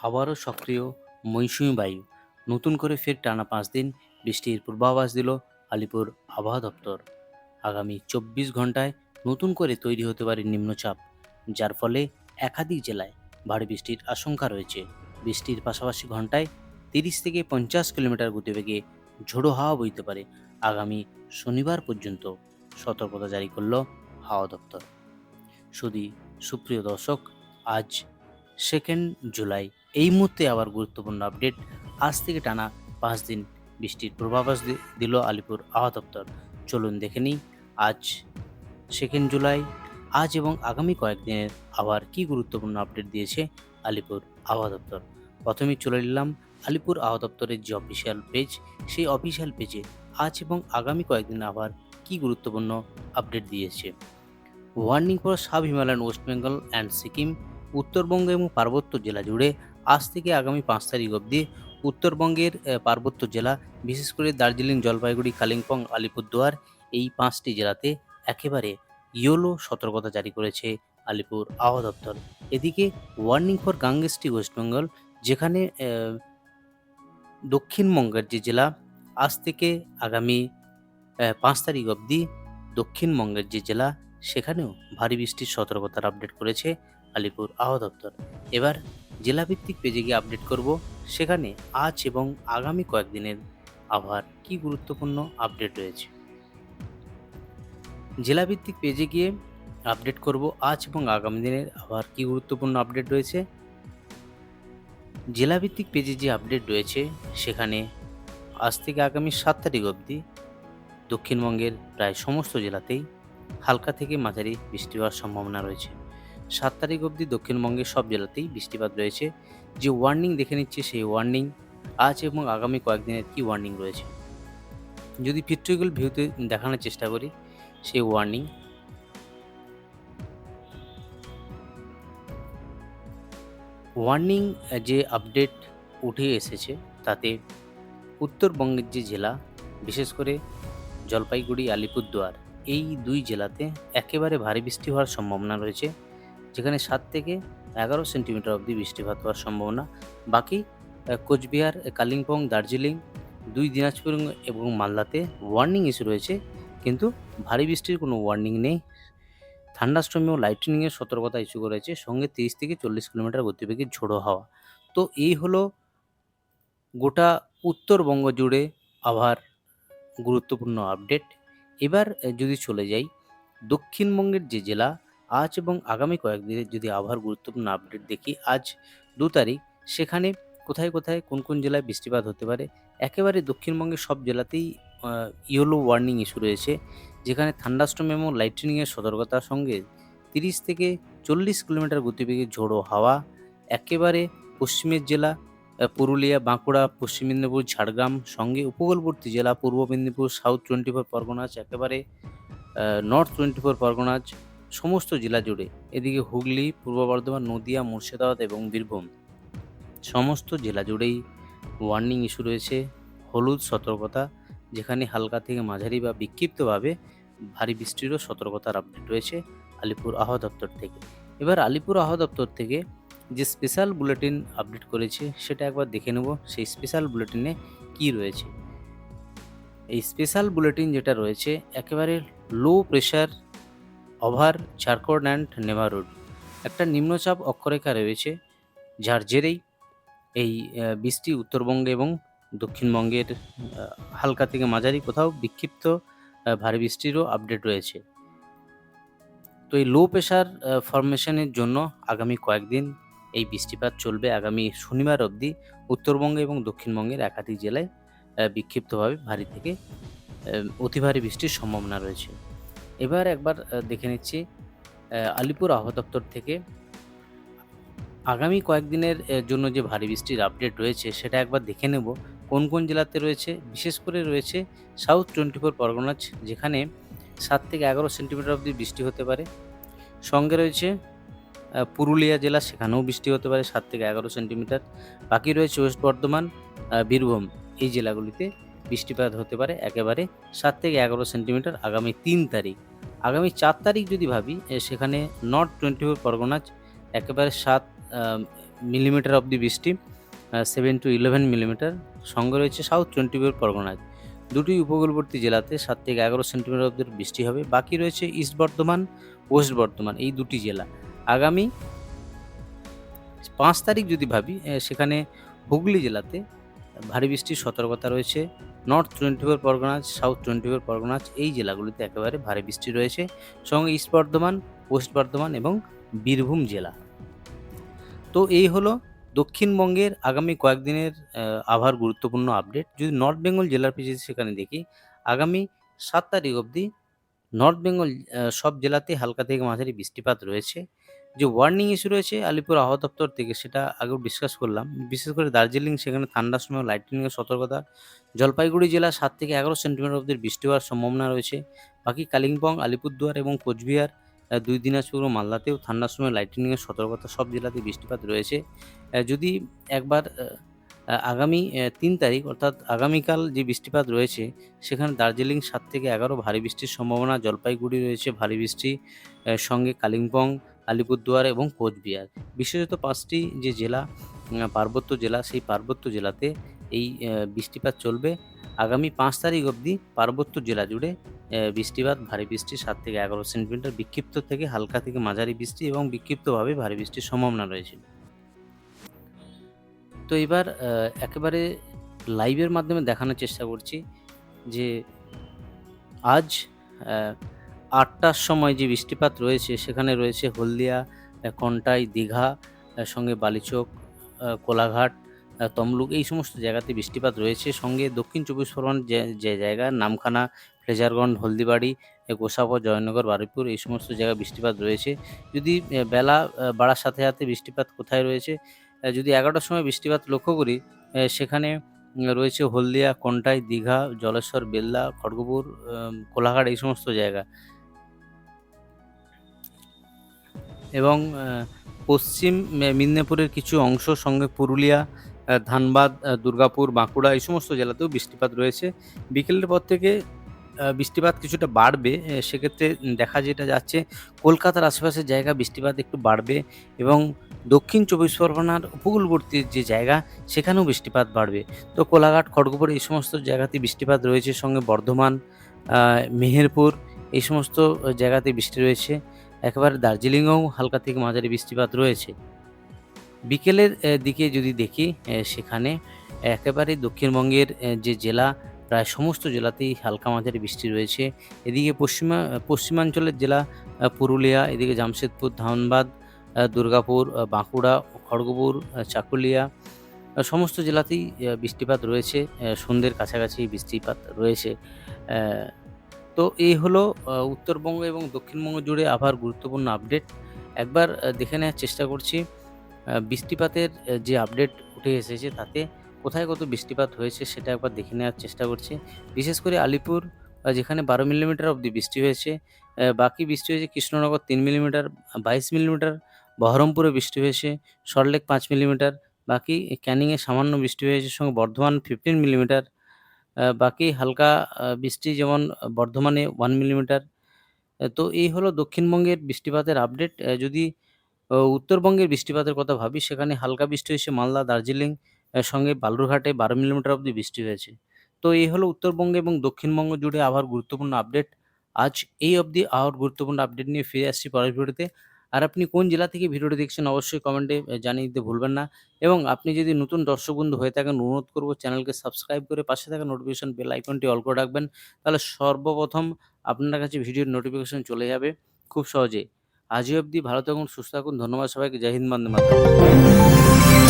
আবারও সক্রিয় মৌসুমী বায়ু। নতুন করে ফের টানা 5 দিন বৃষ্টির পূর্বাভাস দিল আলিপুর আবহাওয়া দপ্তর। আগামী 24 ঘন্টায় নতুন করে তৈরি হতে পারে নিম্নচাপ, যার ফলে একাধিক জেলায় ভারী বৃষ্টির আশঙ্কা রয়েছে। বৃষ্টির পাশাপাশি ঘন্টায় 30 থেকে 50 কিলোমিটার গতিবেগে ঝোড়ো হাওয়া বইতে পারে। আগামী শনিবার পর্যন্ত সতর্কতা জারি করল হাওয়া দপ্তর। শুধু সুপ্রিয় দর্শক, আজ 2 জুলাই। এই মুহূর্তে আবার গুরুত্বপূর্ণ আপডেট। আজ থেকে টানা 5 দিন বৃষ্টির পূর্বাভাস দিল আলিপুর আবহাওয়া দপ্তর। চলুন দেখে নিই আজ 2 জুলাই, আজ এবং আগামী কয়েকদিনের আবার কি গুরুত্বপূর্ণ আপডেট দিয়েছে আলিপুর আবহাওয়া দপ্তর। প্রথমেই চলে এলাম আলিপুর আবহাওয়া দপ্তরের যে অফিসিয়াল পেজ, সেই অফিসিয়াল পেজে আজ এবং আগামী কয়েকদিন আবার কি গুরুত্বপূর্ণ আপডেট দিয়েছে। Warning for sub Himalayan West Bengal and Sikkim. Uttarbanga এবং পার্বত্য জেলা জুড়ে আজ থেকে আগামী 5 তারিখ অবধি উত্তরবঙ্গের পার্বত্য জেলা, বিশেষ করে দার্জিলিং, জলপাইগুড়ি, কালিম্পং, আলিপুরদুয়ার, এই 5টি জেলাতে একেবারে ইয়েলো সতর্কতা জারি করেছে আলিপুর আবহাওয়া দপ্তর। এদিকে ওয়ার্নিং ফর গাঙ্গেস্টি ওয়েস্ট বেঙ্গল, যেখানে দক্ষিণবঙ্গের যে জেলা, আজ থেকে আগামী 5 তারিখ অবধি দক্ষিণবঙ্গের যে জেলা, সেখানেও ভারী বৃষ্টির সতর্কতার আপডেট করেছে আলিপুর আবহাওয়া দপ্তর। এবার জেলাভিত্তিক পেজে গিয়ে আপডেট করব, সেখানে আজ এবং আগামী কয়েকদিনের আবহাওয়ার কি গুরুত্বপূর্ণ আপডেট রয়েছে। জেলাভিত্তিক পেজে গিয়ে আপডেট করব আজ এবং আগামী দিনের আবহাওয়ার কি গুরুত্বপূর্ণ আপডেট রয়েছে। জেলাভিত্তিক পেজে যে আপডেট রয়েছে, সেখানে আজ থেকে আগামী 7 তারিখ অবধি দক্ষিণবঙ্গের প্রায় সমস্ত জেলাতেই হালকা থেকে মাঝারি বৃষ্টি হওয়ার সম্ভাবনা রয়েছে। 7 তারিখ অবধি দক্ষিণবঙ্গের সব জেলাতেই বৃষ্টিপাত রয়েছে। যে ওয়ার্নিং দেখে নিচ্ছে, সেই ওয়ার্নিং আজ এবং আগামী কয়েকদিনের কি ওয়ার্নিং রয়েছে। যদি পিট্রিকল ভিউতে দেখানোর চেষ্টা করি, সেই ওয়ার্নিং যে আপডেট উঠে এসেছে, তাতে উত্তরবঙ্গের যে জেলা, বিশেষ করে জলপাইগুড়ি, আলিপুরদুয়ার, এই 2 জেলাতে একেবারে ভারী বৃষ্টি হওয়ার সম্ভাবনা রয়েছে, যেখানে 7 থেকে 11 সেন্টিমিটার অবধি বৃষ্টিপাত হওয়ার সম্ভাবনা। বাকি কোচবিহার, কালিম্পং, দার্জিলিং, 2 দিনাজপুর এবং মালদাতে ওয়ার্নিং ইস্যু রয়েছে, কিন্তু ভারী বৃষ্টির কোনো ওয়ার্নিং নেই। থান্ডারস্টর্ম ও লাইটনিংয়ের সতর্কতা ইস্যু করেছে, সঙ্গে 30 থেকে 40 কিলোমিটার গতিবেগে ঝোড়ো হাওয়া। তো এই হলো গোটা উত্তরবঙ্গ জুড়ে আবহাওয়ার গুরুত্বপূর্ণ আপডেট। এবার যদি চলে যাই দক্ষিণবঙ্গের যে জেলা, আজ এবং আগামী কয়েকদিনের যদি আবহাওয়ার গুরুত্বপূর্ণ আপডেট দেখি, আজ 2 তারিখ, সেখানে কোথায় কোথায় কোন কোন জেলায় বৃষ্টিপাত হতে পারে। একেবারে দক্ষিণবঙ্গের সব জেলাতেই ইয়েলো ওয়ার্নিং ইস্যু রয়েছে, যেখানে থান্ডারস্টর্ম এবং লাইটনিংয়ের সতর্কতার সঙ্গে 30 থেকে 40 কিলোমিটার গতিবেগে ঝোড়ো হাওয়া। একেবারে পশ্চিমের জেলা পুরুলিয়া, বাঁকুড়া, পশ্চিম মেদিনীপুর, ঝাড়গ্রাম, সঙ্গে উপকূলবর্তী জেলা পূর্ব মেদিনীপুর, সাউথ 24 পরগনাস, একেবারে নর্থ 24 পরগনাস, সমস্ত জেলা জুড়ে। এদিকে হুগলি, পূর্ব বর্ধমান, নদিয়া, মুর্শিদাবাদ এবং বীরভূম, সমস্ত জেলা জুড়েই ওয়ার্নিং ইস্যু রয়েছে, হলুদ সতর্কতা, যেখানে হালকা থেকে মাঝারি বা বিক্ষিপ্তভাবে ভারী বৃষ্টিরও সতর্কতার আপডেট রয়েছে আলিপুর আবহাওয়া দপ্তর থেকে। এবার আলিপুর আবহাওয়া দপ্তর থেকে যে স্পেশাল বুলেটিন আপডেট করেছে, সেটা একবার দেখে নেব সেই স্পেশাল বুলেটিনে কি রয়েছে। এই স্পেশাল বুলেটিন যেটা রয়েছে, একেবারে low pressure over Jharkhand and neighbourhood, একটা নিম্নচাপ অক্ষরেখা রয়েছে, যার জেরেই এই বৃষ্টি উত্তরবঙ্গে এবং দক্ষিণবঙ্গের হালকা থেকে মাঝারি, কোথাও বিক্ষিপ্ত ভারী বৃষ্টিরও আপডেট রয়েছে। তো এই লো প্রেশার ফরমেশনের জন্য আগামী কয়েকদিন এই বৃষ্টিপাত চলবে। আগামী শনিবার অবধি উত্তরবঙ্গ এবং দক্ষিণবঙ্গের একাধিক জেলায় বিক্ষিপ্তভাবে ভারী থেকে অতি ভারী বৃষ্টির সম্ভাবনা রয়েছে। এবার একবার দেখে নিচ্ছি আলিপুর আবহাওয়া দপ্তর থেকে আগামী কয়েকদিনের জন্য যে ভারী বৃষ্টির আপডেট রয়েছে, সেটা একবার দেখে নেব কোন কোন জেলাতে রয়েছে। বিশেষ করে রয়েছে সাউথ 24 পরগনাস, যেখানে 7 থেকে 11 সেন্টিমিটার অবধি বৃষ্টি হতে পারে। সঙ্গে রয়েছে পুরুলিয়া জেলা, সেখানেও বৃষ্টি হতে পারে 7 থেকে 11 সেন্টিমিটার। বাকি রয়েছে ওয়েস্ট বর্ধমান, বীরভূম, এই জেলাগুলিতে বৃষ্টিপাত হতে পারে একেবারে 7 থেকে 11 সেন্টিমিটার আগামী 3 তারিখ। আগামী 4 তারিখ যদি ভাবি, সেখানে নর্থ 24 পরগনাস, একেবারে মিলিমিটার অবধি বৃষ্টি, 7 to 11 মিলিমিটার। সঙ্গে রয়েছে সাউথ 24 পরগনায় দুটি উপকূলবর্তী জেলাতে 7 থেকে 11 সেন্টিমিটার অবধি বৃষ্টি হবে। বাকি রয়েছে ইস্ট বর্ধমান, ওয়েস্ট বর্ধমান এই দুটি জেলা। আগামী 5 তারিখ যদি ভাবি, সেখানে হুগলি জেলাতে ভারী বৃষ্টির সতর্কতা রয়েছে। নর্থ 24 পরগনাজ, সাউথ 24 পরগনাজ এই জেলাগুলিতে একেবারে ভারী বৃষ্টি রয়েছে। সঙ্গে ইস্ট বর্ধমান, ওয়েস্ট বর্ধমান এবং বীরভূম জেলা। তো এই হলো দক্ষিণবঙ্গের আগামী কয়েকদিনের আবহাওয়ার গুরুত্বপূর্ণ আপডেট। যদি নর্থ বেঙ্গল জেলার পিছিয়ে সেখানে দেখি, আগামী 7 তারিখ অবধি নর্থ বেঙ্গল সব জেলাতে হালকা থেকে মাঝারি বৃষ্টিপাত রয়েছে। যে ওয়ার্নিং ইস্যু রয়েছে আলিপুর আবহাওয়া দপ্তর থেকে সেটা আগেও ডিসকাস করলাম। বিশেষ করে দার্জিলিং সেখানে থান্ডারস্টর্ম ও লাইটনিংয়ের সতর্কতা। জলপাইগুড়ি জেলা 7 থেকে 11 সেন্টিমিটার অবধি বৃষ্টি হওয়ার সম্ভাবনা রয়েছে। বাকি কালিম্পং, আলিপুরদুয়ার এবং কোচবিহার, 2 দিনাজপুর ও মালদাতেও থান্ডারস্টর্ম ও লাইটনিংয়ের সতর্কতা। সব জেলাতেই বৃষ্টিপাত রয়েছে। যদি একবার আগামী 3 তারিখ অর্থাৎ আগামীকাল যে বৃষ্টিপাত রয়েছে সেখানে দার্জিলিং 7 থেকে 11 ভারী বৃষ্টির সম্ভাবনা। জলপাইগুড়ি রয়েছে ভারী বৃষ্টি, সঙ্গে কালিম্পং, আলিপুরদুয়ার এবং কোচবিহার। বিশেষত 5টি যে জেলা পার্বত্য জেলা, সেই পার্বত্য জেলাতে এই বৃষ্টিপাত চলবে। আগামী 5 তারিখ অবধি পার্বত্য জেলা জুড়ে বৃষ্টিপাত, ভারী বৃষ্টি 7 থেকে 11 সেন্টিমিটার, বিক্ষিপ্ত থেকে হালকা থেকে মাঝারি বৃষ্টি এবং বিক্ষিপ্তভাবে ভারী বৃষ্টির সম্ভাবনা রয়েছে। তো এবার একেবারে লাইভের মাধ্যমে দেখানোর চেষ্টা করছি যে আজ 8টার সময় যে বৃষ্টিপাত রয়েছে সেখানে রয়েছে হলদিয়া, কন্টাই, দীঘা, সঙ্গে বালিচক, কোলাঘাট, তমলুক এই সমস্ত জায়গাতে বৃষ্টিপাত রয়েছে। সঙ্গে দক্ষিণ 24 পরগনার যে জায়গা নামখানা, ফ্রেজারগঞ্জ, হলদিবাড়ি, গোসাবা, জয়নগর, বারুইপুর এই সমস্ত জায়গায় বৃষ্টিপাত রয়েছে। যদি বেলা বাড়ার সাথে সাথে বৃষ্টিপাত কোথায় রয়েছে, যদি 11টার সময় বৃষ্টিপাত লক্ষ্য করি, সেখানে রয়েছে হলদিয়া, কন্টাই, দীঘা, জলেশ্বর, বেলদা, খড়গপুর, কোলাঘাট এই সমস্ত জায়গা। এবং পশ্চিম মেদিনীপুরের কিছু অংশ, সঙ্গে পুরুলিয়া, ধানবাদ, দুর্গাপুর, বাঁকুড়া এই সমস্ত জেলাতেও বৃষ্টিপাত রয়েছে। বিকেলের পর থেকে বৃষ্টিপাত কিছুটা বাড়বে। সেক্ষেত্রে দেখা যেটা যাচ্ছে কলকাতার আশেপাশের জায়গা বৃষ্টিপাত একটু বাড়বে এবং দক্ষিণ 24 পরগনার উপকূলবর্তী যে জায়গা সেখানেও বৃষ্টিপাত বাড়বে। তো কোলাঘাট, খড়গপুর এই সমস্ত জায়গাতে বৃষ্টিপাত রয়েছে। সঙ্গে বর্ধমান, মেহেরপুর এই সমস্ত জায়গাতে বৃষ্টি রয়েছে। একেবারে দার্জিলিংয়েও হালকা থেকে মাঝারি বৃষ্টিপাত রয়েছে। বিকেলের দিকে যদি দেখি, সেখানে একেবারে দক্ষিণবঙ্গের যে জেলা প্রায় সমস্ত জেলাতেই হালকা মাঝারি বৃষ্টি রয়েছে। এদিকে পশ্চিমাঞ্চলের জেলা পুরুলিয়া, এদিকে জামশেদপুর, ধানবাদ, দুর্গাপুর, বাঁকুড়া, খড়গপুর, চাকুলিয়া সমস্ত জেলাতেই বৃষ্টিপাত রয়েছে। সন্ধ্যের কাছাকাছি বৃষ্টিপাত রয়েছে। তো এই হলো উত্তরবঙ্গ এবং দক্ষিণবঙ্গ জুড়ে আবহাওয়ার গুরুত্বপূর্ণ আপডেট। একবার দেখে নেওয়ার চেষ্টা করছি বৃষ্টিপাতের যে আপডেট উঠে এসেছে তাতে কোথায় কত বৃষ্টিপাত হয়েছে সেটা একবার দেখে নেওয়ার চেষ্টা করছি। বিশেষ করে আলিপুর, যেখানে 12 মিলিমিটার অবধি বৃষ্টি হয়েছে। বাকি বৃষ্টি হয়েছে কৃষ্ণনগর 3 মিলিমিটার, 22 মিলিমিটার, বহরমপুরে বৃষ্টি হয়েছে, সল্টলেক 5 মিলিমিটার, বাকি ক্যানিংয়ে সামান্য বৃষ্টি হয়েছে, সঙ্গে বর্ধমান 15 মিলিমিটার, বাকি হালকা বৃষ্টি যেমন বর্ধমানে 1 মিলিমিটার। তো এই হলো দক্ষিণবঙ্গের বৃষ্টিপাতের আপডেট। যদি উত্তরবঙ্গের বৃষ্টিপাতের কথা ভাবি সেখানে হালকা বৃষ্টি হয়েছে মালদা, দার্জিলিং, সঙ্গে বালুরঘাটে 12 মিলিমিটার অবধি বৃষ্টি হয়েছে। তো এই হলো উত্তরবঙ্গ এবং দক্ষিণবঙ্গ জুড়ে আবহাওয়ার গুরুত্বপূর্ণ আপডেট। আজ এই অবধি আবহাওয়ার গুরুত্বপূর্ণ আপডেট নিয়ে ফিরে আসছি পরের ভিডিওতে। আর আপনি কোন জেলা থেকে ভিডিওটি দেখছেন অবশ্যই কমেন্টে জানিয়ে দিতে ভুলবেন না। এবং আপনি যদি নতুন দর্শক বন্ধু হয়ে থাকেন অনুরোধ করব চ্যানেলকে সাবস্ক্রাইব করে পাশে থাকা নোটিফিকেশন বেল আইকনটি অল করে রাখবেন। তাহলে সর্বপ্রথম আপনার কাছে ভিডিওর নোটিফিকেশন চলে যাবে খুব সহজেই। আজই অবধি ভালো থাকুন, সুস্থ থাকুন। ধন্যবাদ সবাইকে। জয় হিন্দ, বন্দে মাতরম।